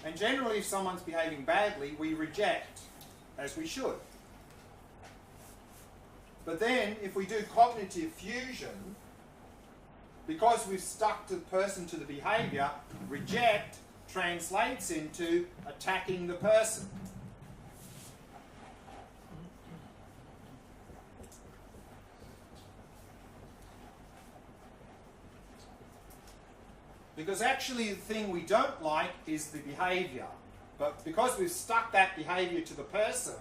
And generally, if someone's behaving badly, we reject, as we should. But then, if we do cognitive fusion, because we've stuck the person to the behavior, reject translates into attacking the person. Because actually the thing we don't like is the behavior. But because we've stuck that behavior to the person,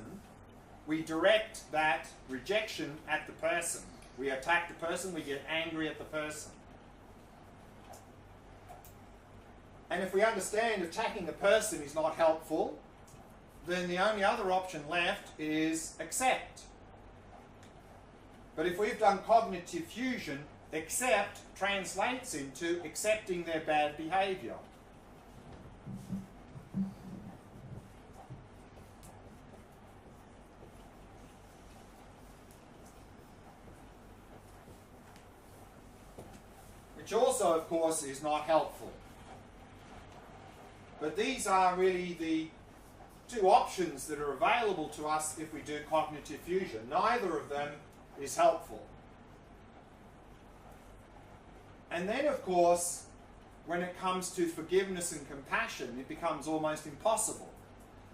we direct that rejection at the person. We attack the person, we get angry at the person. And if we understand attacking the person is not helpful, then the only other option left is accept. But if we've done cognitive fusion, accept translates into accepting their bad behavior. Which also, of course, is not helpful. But these are really the two options that are available to us if we do cognitive fusion. Neither of them is helpful. And then, of course, when it comes to forgiveness and compassion, it becomes almost impossible.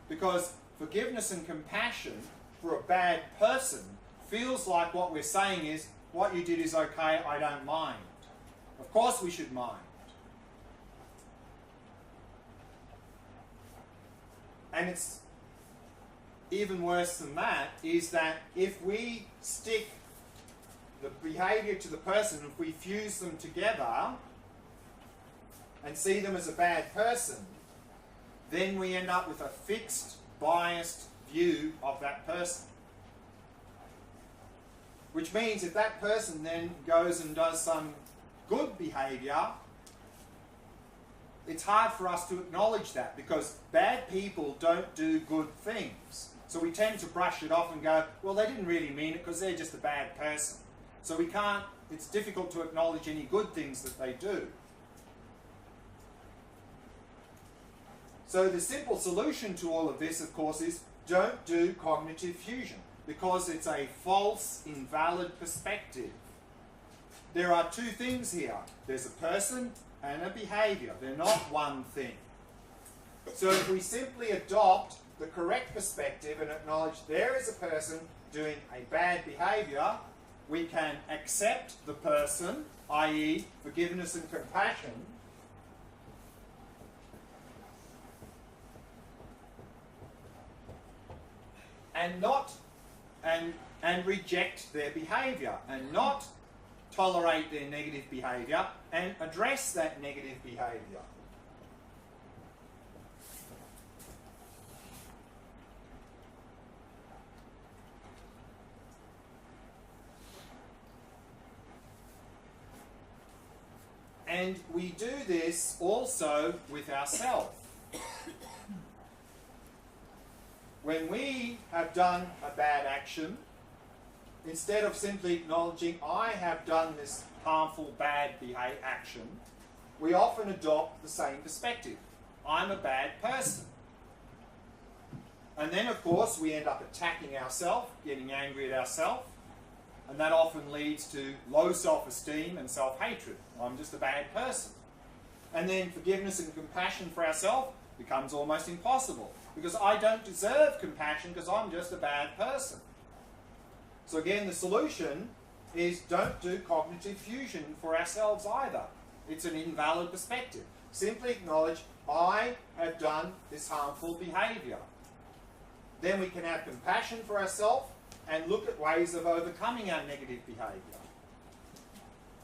Because forgiveness and compassion for a bad person feels like what we're saying is, what you did is okay, I don't mind. Of course we should mind. And it's even worse than that, is that if we stick the behavior to the person, if we fuse them together and see them as a bad person, then we end up with a fixed, biased view of that person. Which means if that person then goes and does some good behavior, it's hard for us to acknowledge that, because bad people don't do good things. So we tend to brush it off and go, well, they didn't really mean it because they're just a bad person. So we can't, it's difficult to acknowledge any good things that they do. So the simple solution to all of this, of course, is don't do cognitive fusion, because it's a false, invalid perspective. There are two things here. There's a person and a behavior. They're not one thing. So if we simply adopt the correct perspective and acknowledge there is a person doing a bad behavior, we can accept the person, i.e. forgiveness and compassion, and reject their behavior, and not tolerate their negative behavior, and address that negative behavior. And we do this also with ourselves. When we have done a bad action, instead of simply acknowledging, I have done this harmful, bad action, we often adopt the same perspective. I'm a bad person. And then, of course, we end up attacking ourselves, getting angry at ourselves, and that often leads to low self-esteem and self-hatred. I'm just a bad person. And then forgiveness and compassion for ourselves becomes almost impossible, because I don't deserve compassion because I'm just a bad person. So again, the solution is don't do cognitive fusion for ourselves either. It's an invalid perspective. Simply acknowledge, I have done this harmful behavior. Then we can have compassion for ourselves and look at ways of overcoming our negative behavior.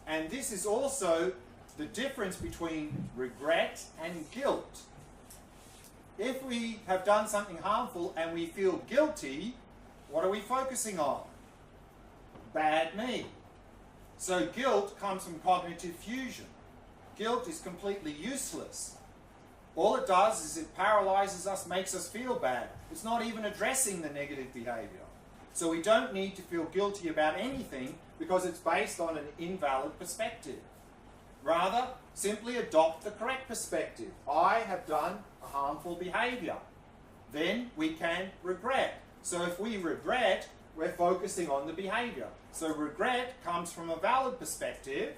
And this is also the difference between regret and guilt. If we have done something harmful and we feel guilty, what are we focusing on? Bad me. So guilt comes from cognitive fusion. Guilt is completely useless. All it does is it paralyzes us, makes us feel bad. It's not even addressing the negative behavior. So we don't need to feel guilty about anything because it's based on an invalid perspective. Rather, simply adopt the correct perspective. I have done a harmful behavior. Then we can regret. So if we regret, we're focusing on the behavior. So regret comes from a valid perspective.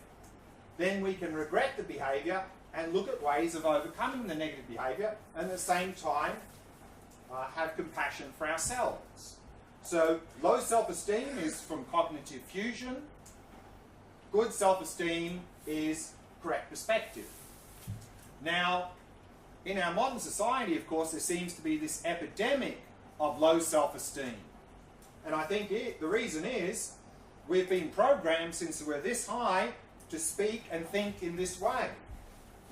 Then we can regret the behavior and look at ways of overcoming the negative behavior, and at the same time have compassion for ourselves. So low self-esteem is from cognitive fusion. Good self-esteem is correct perspective. Now, in our modern society, of course, there seems to be this epidemic of low self-esteem. And I think the reason is we've been programmed since we're this high to speak and think in this way.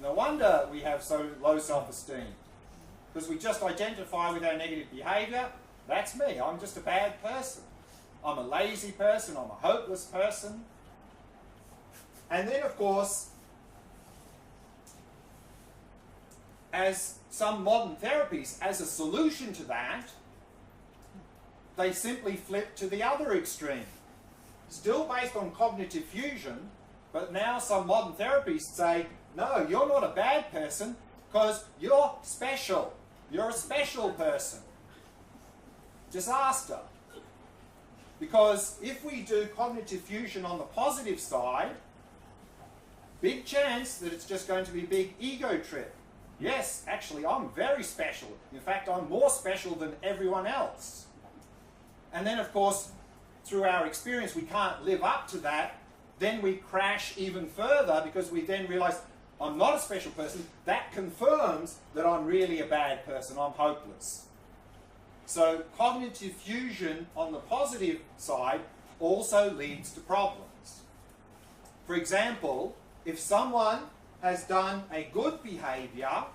No wonder we have so low self-esteem, because we just identify with our negative behavior. That's me. I'm just a bad person. I'm a lazy person. I'm a hopeless person. And then, of course, as some modern therapies, as a solution to that, they simply flip to the other extreme. Still based on cognitive fusion, but now some modern therapies say, no, you're not a bad person because you're special. You're a special person. Disaster. Because if we do cognitive fusion on the positive side, big chance that it's just going to be a big ego trip. Yes, actually, I'm very special. In fact, I'm more special than everyone else. And then, of course, through our experience, we can't live up to that. Then we crash even further because we then realize, I'm not a special person. That confirms that I'm really a bad person. I'm hopeless. So cognitive fusion on the positive side also leads to problems. For example, if someone has done a good behavior,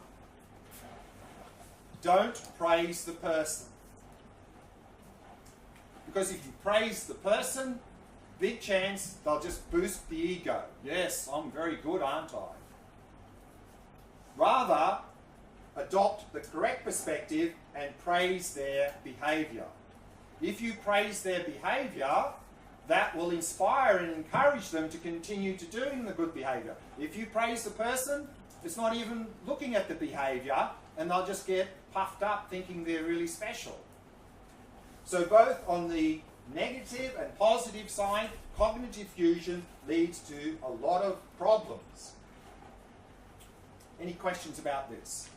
don't praise the person. Because if you praise the person, big chance they'll just boost the ego. Yes, I'm very good, aren't I? Rather, adopt the correct perspective and praise their behavior. If you praise their behavior, that will inspire and encourage them to continue to doing the good behavior. If you praise the person, it's not even looking at the behavior, and they'll just get puffed up thinking they're really special. So both on the negative and positive side, cognitive fusion leads to a lot of problems. Any questions about this?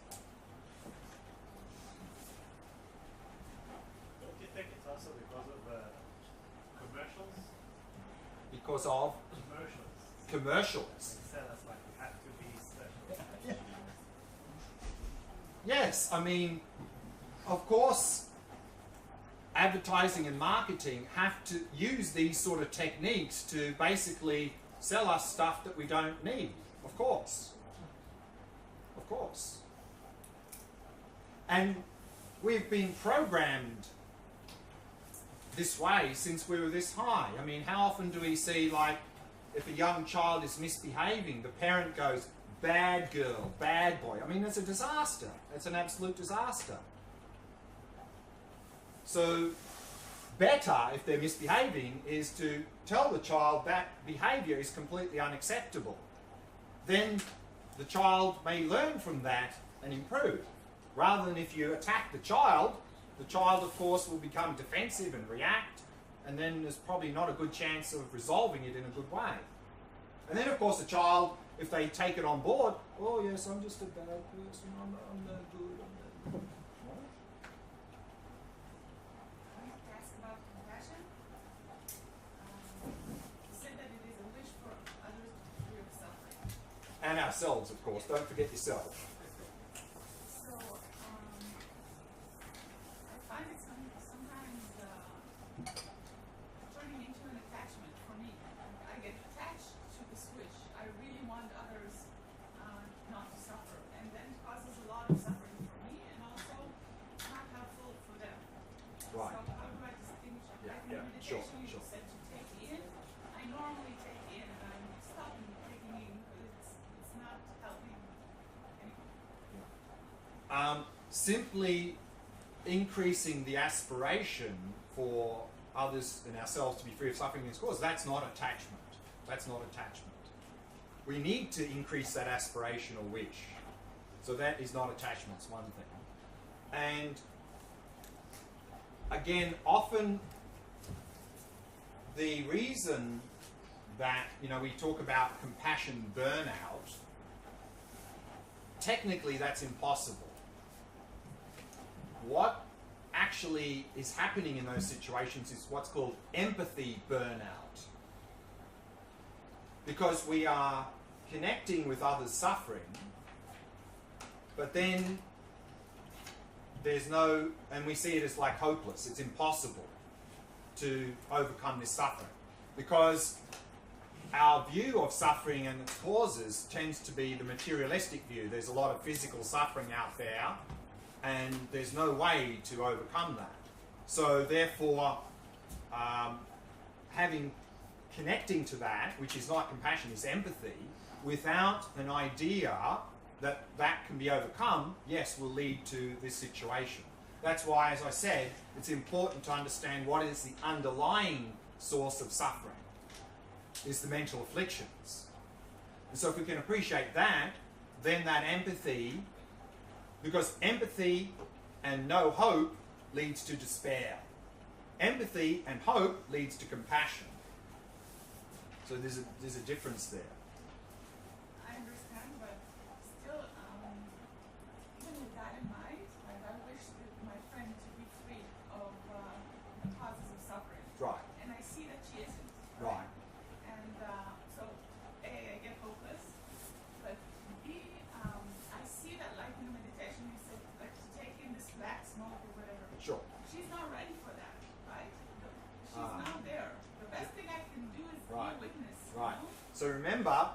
Don't you think it's also because of commercials? Because of Commercials. commercials. They tell us like we have to be special. Yes, I mean, of course, advertising and marketing have to use these sort of techniques to basically sell us stuff that we don't need. Of course. Of course. And we've been programmed this way since we were this high. I mean, how often do we see, like, if a young child is misbehaving, the parent goes, bad girl, bad boy. I mean, it's a disaster. It's an absolute disaster. So, better, if they're misbehaving, is to tell the child that behavior is completely unacceptable. Then the child may learn from that and improve. Rather than if you attack the child, of course, will become defensive and react, and then there's probably not a good chance of resolving it in a good way. And then, of course, the child, if they take it on board, oh yes, I'm just a bad person, I'm no good, I'm no good. And ourselves, of course. Don't forget yourself. So, I find it sometimes turning into an attachment for me. I get attached to the switch. I really want others not to suffer. And then it causes a lot of suffering for me, and also it's not helpful for them. Right. So how do I distinguish? Like in meditation, you said to take in. I normally take in, and I'm stopping taking in because it's not helping anyone. Simply increasing the aspiration for others and ourselves to be free of suffering in this cause, that's not attachment. That's not attachment. We need to increase that aspiration or wish. So that is not attachment's one thing. And again, often the reason that, you know, we talk about compassion burnout, technically that's impossible. What actually is happening in those situations is what's called empathy burnout. Because we are connecting with others' suffering, but then there's no, and we see it as like hopeless, it's impossible to overcome this suffering. Because our view of suffering and its causes tends to be the materialistic view. There's a lot of physical suffering out there, and there's no way to overcome that. So therefore, connecting to that, which is not compassion, is empathy, without an idea that that can be overcome, yes, will lead to this situation. That's why, as I said, it's important to understand what is the underlying source of suffering, is the mental afflictions. And so if we can appreciate that, then that empathy, because empathy and no hope leads to despair. Empathy and hope leads to compassion. So there's a difference there. I understand, but still, even with that in mind, I wish my friend to be free of the causes of suffering. Right. And I see that she isn't. Right. And so, A, I get hopeless, but B, I see that like in the meditation you said, like to take in this black smoke or whatever. Sure. She's not ready for that, right? She's not there. The best thing I can do is be a witness. Right. You know? So remember,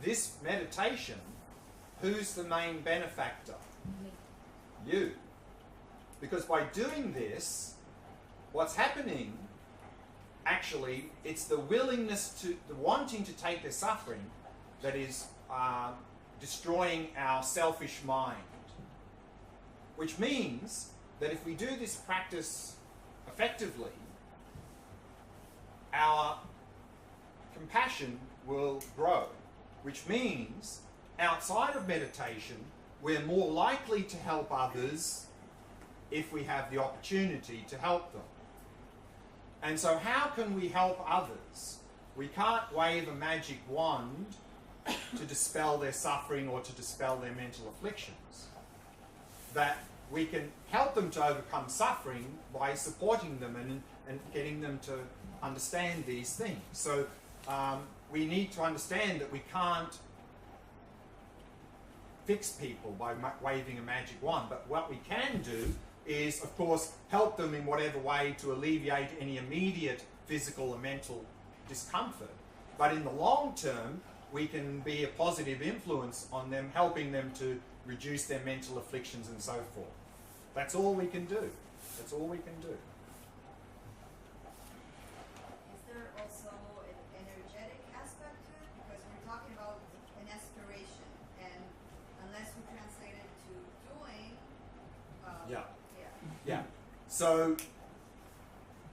this meditation, who's the main benefactor? You. Because by doing this, what's happening, actually, it's the willingness to, the wanting to take the suffering that is destroying our selfish mind. Which means that if we do this practice effectively, our compassion will grow. Which means, outside of meditation, we're more likely to help others if we have the opportunity to help them. And so how can we help others? We can't wave a magic wand to dispel their suffering or to dispel their mental afflictions. That we can help them to overcome suffering by supporting them and getting them to understand these things. So we need to understand that we can't fix people by waving a magic wand, but what we can do is, of course, help them in whatever way to alleviate any immediate physical and mental discomfort. But in the long term, we can be a positive influence on them, helping them to reduce their mental afflictions and so forth. That's all we can do. That's all we can do. Is there also an energetic aspect to it? Because we're talking about an aspiration, and unless we translate it to doing, Yeah. So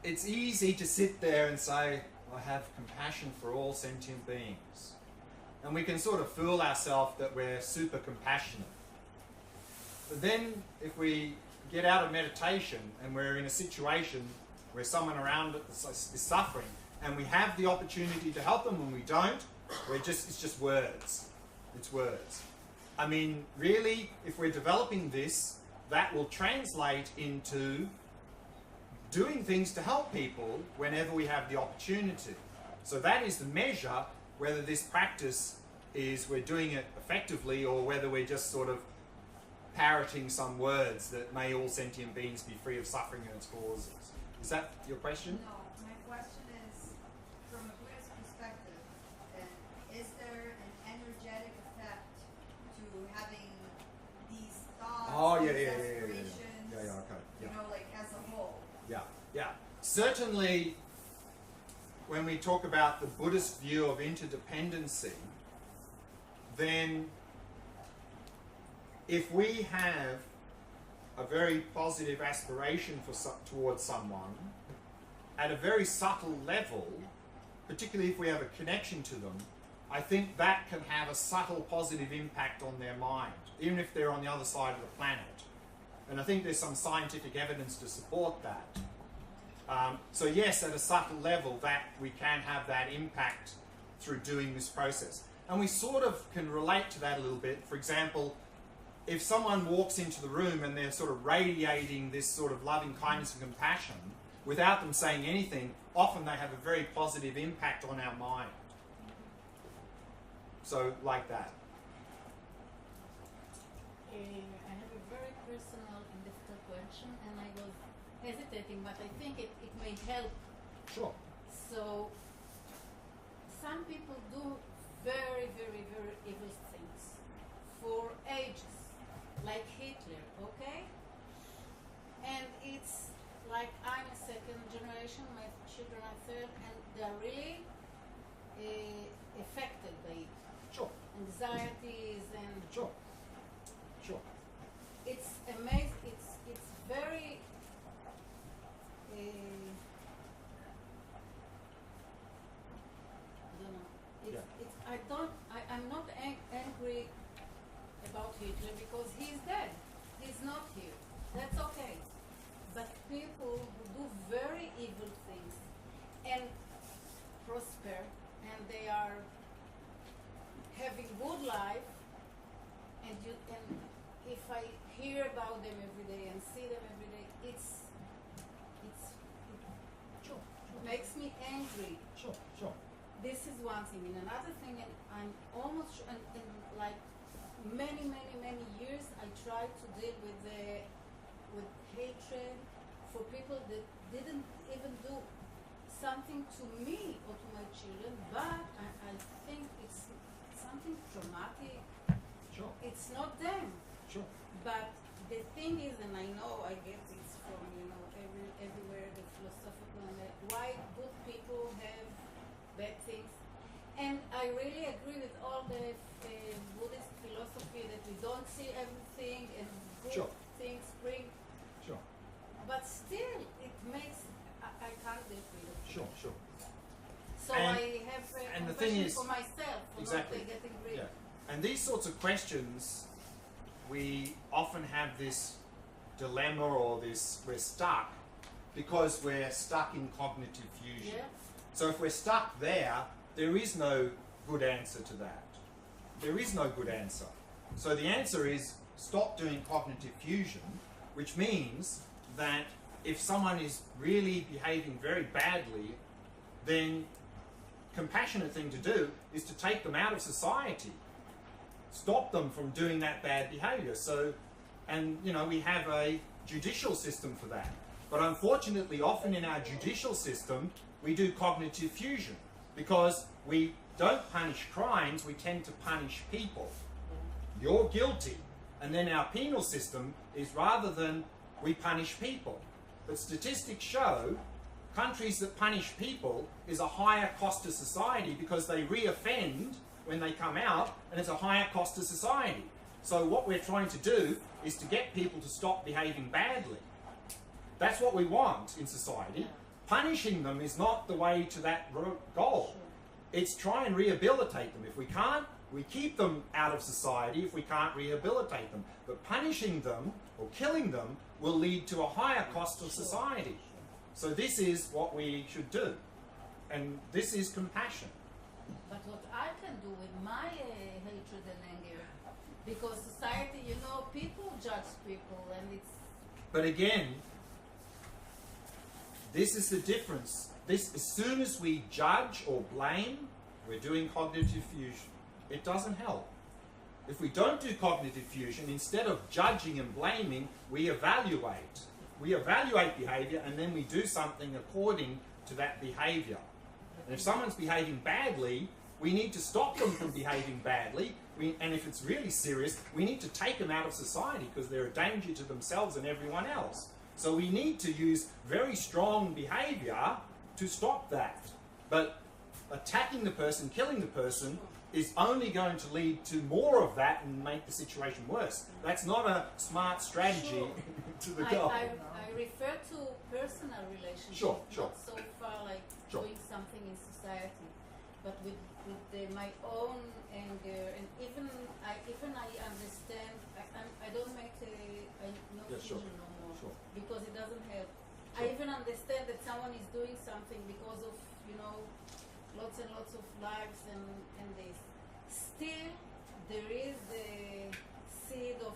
it's easy to sit there and say, I have compassion for all sentient beings. And we can sort of fool ourselves that we're super compassionate. But then if we get out of meditation and we're in a situation where someone around us is suffering and we have the opportunity to help them and we don't, it's just words. It's words. I mean, really, if we're developing this, that will translate into doing things to help people whenever we have the opportunity. So that is the measure whether this practice is we're doing it effectively or whether we're just sort of parroting some words that may all sentient beings be free of suffering and its causes. Is that your question? No, my question is, from a Buddhist perspective, is there an energetic effect to having these thoughts, aspirations, okay. you know, like as a whole? Yeah. Certainly, when we talk about the Buddhist view of interdependency, then if we have a very positive aspiration towards someone at a very subtle level, particularly if we have a connection to them, I think that can have a subtle positive impact on their mind, even if they're on the other side of the planet. And I think there's some scientific evidence to support that. So yes, at a subtle level, that we can have that impact through doing this process. And we sort of can relate to that a little bit. For example, if someone walks into the room and they're sort of radiating this sort of loving kindness and compassion, without them saying anything, often they have a very positive impact on our mind. So, like that. I have a very personal and difficult question, and I was hesitating, but I think it may help. Sure. So, some people do very, very, very evil things for ages, like Hitler, okay? And it's like I'm a second generation, my children are third, and they're really affected by it. Sure. Anxieties and Sure. Sure. it's amazing. It's very I don't know. I'm not angry about Hitler because he's dead. He's not here. That's okay. But people who do very evil things and prosper, and they are having good life, and if I hear about them every day and see them every day, it Sure. makes me angry. Sure. Sure. This is one thing. And another thing, and I'm almost in like many years, I tried to deal with hatred for people that didn't even do something to me or to my children, but I think it's something traumatic. Sure. It's not them. Sure. But the thing is, and I know I get this from everywhere, the philosophical and why good people have bad things. And I really agree with all the Buddhist philosophy that we don't see everything and good Sure. things bring. Sure. But still, it makes I can't live with it. Sure. Sure. So And- I have and the thing compassion is- for myself for Exactly. not getting rid. Yeah. And these sorts of questions, we often have this dilemma or we're stuck because we're stuck in cognitive fusion. Yeah. So if we're stuck there is no good answer to that. There is no good answer. So the answer is stop doing cognitive fusion, which means that if someone is really behaving very badly, then compassionate thing to do is to take them out of society. Stop them from doing that bad behavior. So, and we have a judicial system for that. But unfortunately, often in our judicial system, we do cognitive fusion because we don't punish crimes, we tend to punish people. You're guilty. And then our penal system is rather than we punish people. But statistics show countries that punish people is a higher cost to society because they re-offend when they come out, and it's a higher cost to society. So what we're trying to do is to get people to stop behaving badly. That's what we want in society. Punishing them is not the way to that goal. It's try and rehabilitate them. If we can't, we keep them out of society if we can't rehabilitate them. But punishing them or killing them will lead to a higher cost of society. So this is what we should do. And this is compassion. But what I can do with my hatred and anger, because society, people judge people, and it's. But again, this is the difference. As soon as we judge or blame, we're doing cognitive fusion. It doesn't help. If we don't do cognitive fusion, instead of judging and blaming, we evaluate. We evaluate behavior and then we do something according to that behavior. And if someone's behaving badly, we need to stop them from behaving badly. And if it's really serious, we need to take them out of society because they're a danger to themselves and everyone else. So we need to use very strong behavior to stop that. But attacking the person, killing the person, is only going to lead to more of that and make the situation worse. That's not a smart strategy to the goal. I refer to personal relationships, Sure. not so far like Sure. doing something in society. but with my own anger, and even I understand. I don't make no decision no more because it doesn't help. I even understand that someone is doing something because of lots and lots of lives and this. Still, there is the seed of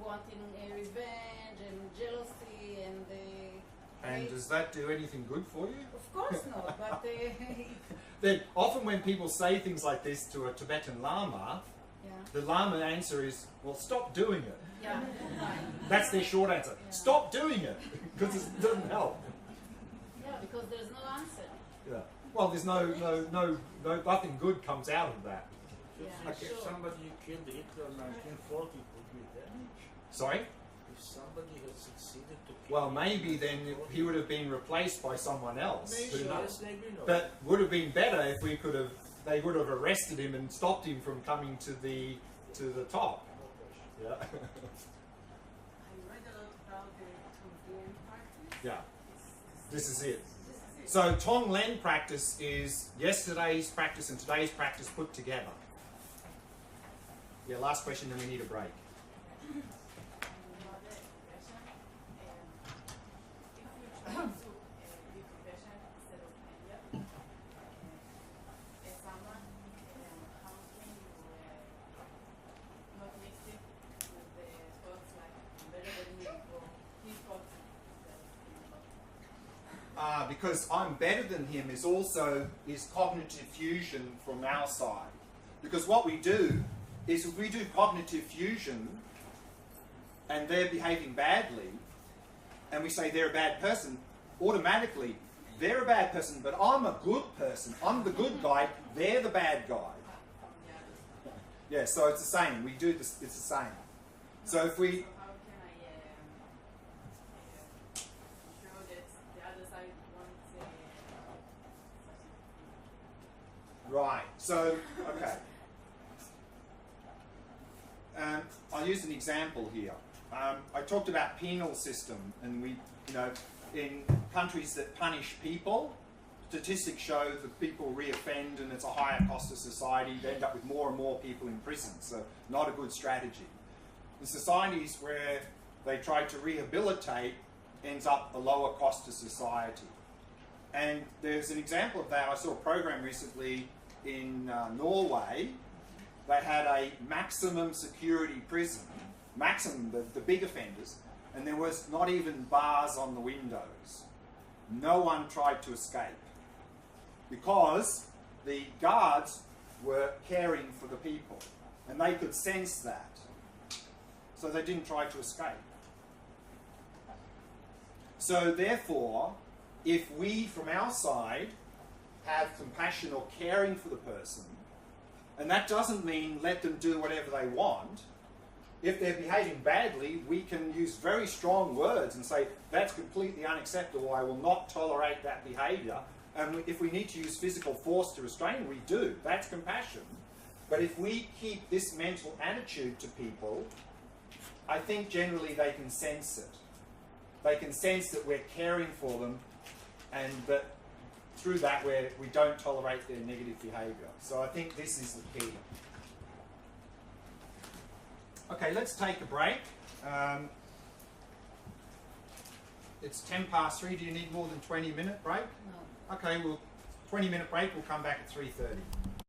wanting revenge and jealousy and And does that do anything good for you? Of course not, but Then often when people say things like this to a Tibetan Lama, the Lama answer is, well, stop doing it. yeah, That's their short answer. Yeah. Stop doing it, because it doesn't help. yeah, because there's no answer. Yeah. Well, there's nothing good comes out of that. Yeah, If sure. somebody killed Hitler in 1940, would be damaged. Sorry? If somebody had succeeded to kill Well, maybe then he would have been replaced by someone else. Maybe, Who knows? yes, maybe not. But would have been better if they would have arrested him and stopped him from coming to the top. Yeah. I read a lot about the Tonglen practice. Yeah. This is it. So Tonglen practice is yesterday's practice and today's practice put together. Yeah, last question, then we need a break. Another question. If you try to be compassionate instead of anger, as someone, how can you not mix it with the thoughts like I'm better than you or his thoughts Because I'm better than him is cognitive fusion from our side. Because what we do is if we do cognitive fusion and they're behaving badly and we say they're a bad person, automatically they're a bad person, but I'm a good person. I'm the good guy, they're the bad guy. from the other side. Yeah, so it's the same. We do this, it's the same. So if we... So how can I show that the other side wants Right, so, okay. I'll use an example here. I talked about penal system, and in countries that punish people, statistics show that people reoffend and it's a higher cost to society. They end up with more and more people in prison, so not a good strategy. In societies where they try to rehabilitate, ends up a lower cost to society. And there's an example of that. I saw a program recently in Norway. They had a maximum security prison, the big offenders, and there was not even bars on the windows. No one tried to escape because the guards were caring for the people and they could sense that. So they didn't try to escape. So therefore, if we from our side have compassion or caring for the person, and that doesn't mean let them do whatever they want. If they're behaving badly, we can use very strong words and say, that's completely unacceptable, I will not tolerate that behaviour. And if we need to use physical force to restrain, we do. That's compassion. But if we keep this mental attitude to people, I think generally they can sense it. They can sense that we're caring for them and that through that we don't tolerate their negative behaviour. So I think this is the key. Okay, let's take a break. It's 3:10. Do you need more than 20-minute break? No. Okay, 20-minute break. We'll come back at 3:30.